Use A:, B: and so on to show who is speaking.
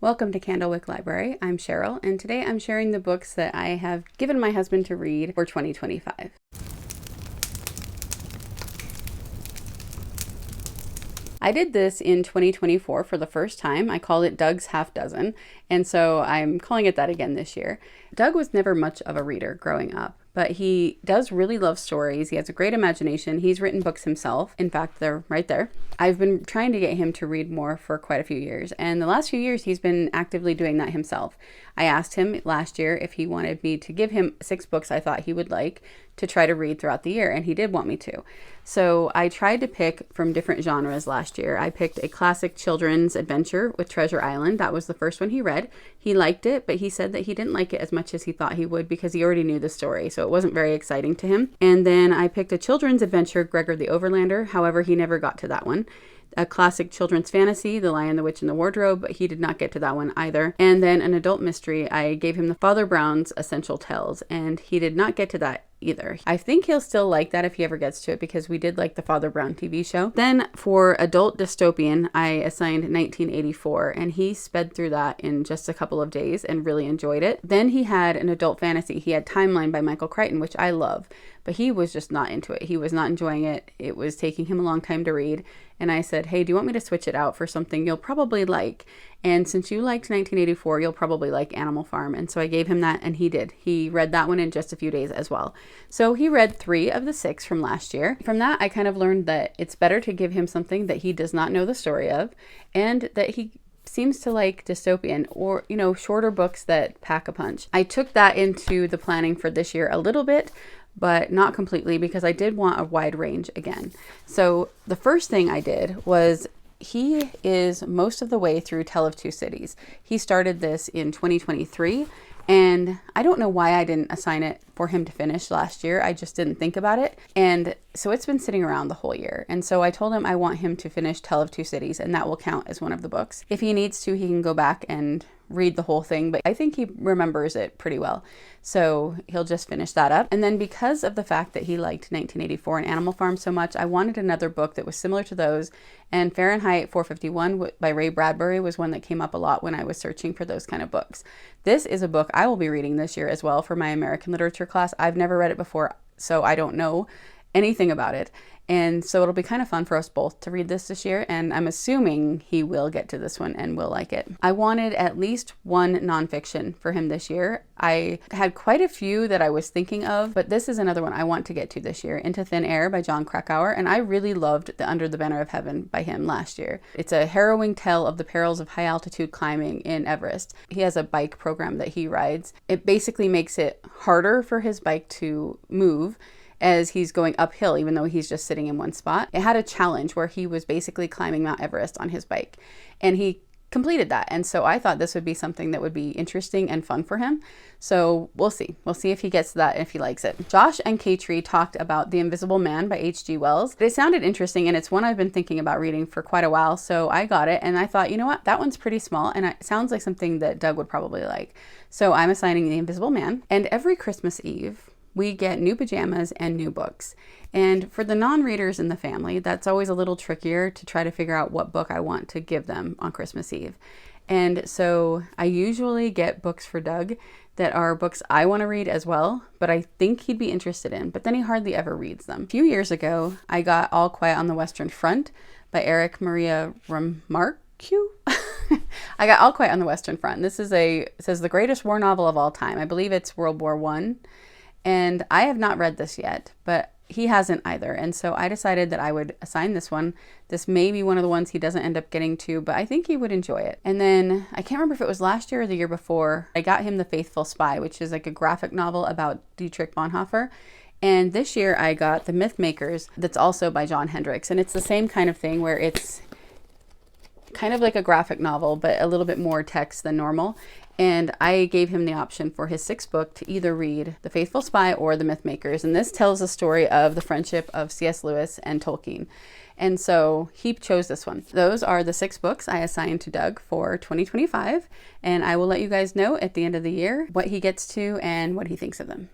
A: Welcome to Candlewick Library. I'm Cheryl, and today I'm sharing the books that I have given my husband to read for 2025. I did this in 2024 for the first time. I called it Doug's Half Dozen, and so I'm calling it that again this year. Doug was never much of a reader growing up, but he does really love stories. He has a great imagination. He's written books himself. In fact, they're right there. I've been trying to get him to read more for quite a few years, and the last few years he's been actively doing that himself. I asked him last year if he wanted me to give him 6 books I thought he would like to try to read throughout the year, and he did want me to. So I tried to pick from different genres last year. I picked a classic children's adventure with Treasure Island. That was the first one he read. He liked it, but he said that he didn't like it as much as he thought he would because he already knew the story, so it wasn't very exciting to him. And then I picked a children's adventure, Gregor the Overlander. However, he never got to that one. A classic children's fantasy, The Lion, the Witch, and the Wardrobe, but he did not get to that one either. And then an adult mystery, I gave him the Father Brown's Essential Tales, and he did not get to that either. I think he'll still like that if he ever gets to it because we did like the Father Brown TV show. Then for adult dystopian, I assigned 1984, and he sped through that in just a couple of days and really enjoyed it. Then he had an adult fantasy. He had Timeline by Michael Crichton, which I love, but he was just not into it. He was not enjoying it. It was taking him a long time to read. And I said, hey, do you want me to switch it out for something you'll probably like? And since you liked 1984, you'll probably like Animal Farm. And so I gave him that, and he did. He read that one in just a few days as well. So he read 3 of the 6 from last year. From that, I kind of learned that it's better to give him something that he does not know the story of, and that he seems to like dystopian or, shorter books that pack a punch. I took that into the planning for this year a little bit, but not completely, because I did want a wide range again. So the first thing I did was, he is most of the way through Tale of Two Cities. He started this in 2023, and I don't know why I didn't assign it for him to finish last year. I just didn't think about it. And so it's been sitting around the whole year. And so I told him I want him to finish Tale of Two Cities, and that will count as one of the books. If he needs to, he can go back and read the whole thing, but I think he remembers it pretty well. So he'll just finish that up. And then because of the fact that he liked 1984 and Animal Farm so much, I wanted another book that was similar to those. And Fahrenheit 451 by Ray Bradbury was one that came up a lot when I was searching for those kind of books. This is a book I will be reading this year as well for my American literature class. I've never read it before, so I don't know anything about it. And so it'll be kind of fun for us both to read this year, and I'm assuming he will get to this one and will like it. I wanted at least one nonfiction for him this year. I had quite a few that I was thinking of, but this is another one I want to get to this year, Into Thin Air by Jon Krakauer, and I really loved the Under the Banner of Heaven by him last year. It's a harrowing tale of the perils of high altitude climbing in Everest. He has a bike program that he rides. It basically makes it harder for his bike to move as he's going uphill, even though he's just sitting in one spot. It had a challenge where he was basically climbing Mount Everest on his bike, and he completed that. And so I thought this would be something that would be interesting and fun for him. So we'll see. We'll see if he gets to that and if he likes it. Josh and Katri talked about The Invisible Man by H.G. Wells. It sounded interesting, and it's one I've been thinking about reading for quite a while. So I got it, and I thought, you know what? That one's pretty small, and it sounds like something that Doug would probably like. So I'm assigning The Invisible Man. And every Christmas Eve, we get new pajamas and new books. And for the non-readers in the family, that's always a little trickier to try to figure out what book I want to give them on Christmas Eve. And so I usually get books for Doug that are books I want to read as well, but I think he'd be interested in, but then he hardly ever reads them. A few years ago, I got All Quiet on the Western Front by Erich Maria Remarque. I got All Quiet on the Western Front. It says the greatest war novel of all time. I believe it's World War I. And I have not read this yet, but he hasn't either. And so I decided that I would assign this one. This may be one of the ones he doesn't end up getting to, but I think he would enjoy it. And then I can't remember if it was last year or the year before, I got him The Faithful Spy, which is like a graphic novel about Dietrich Bonhoeffer. And this year I got The Myth Makers, that's also by Jon Hendricks. And it's the same kind of thing where it's kind of like a graphic novel, but a little bit more text than normal. And I gave him the option for his 6th book to either read The Faithful Spy or The Myth Makers. And this tells the story of the friendship of C.S. Lewis and Tolkien. And so he chose this one. Those are the 6 books I assigned to Doug for 2025. And I will let you guys know at the end of the year what he gets to and what he thinks of them.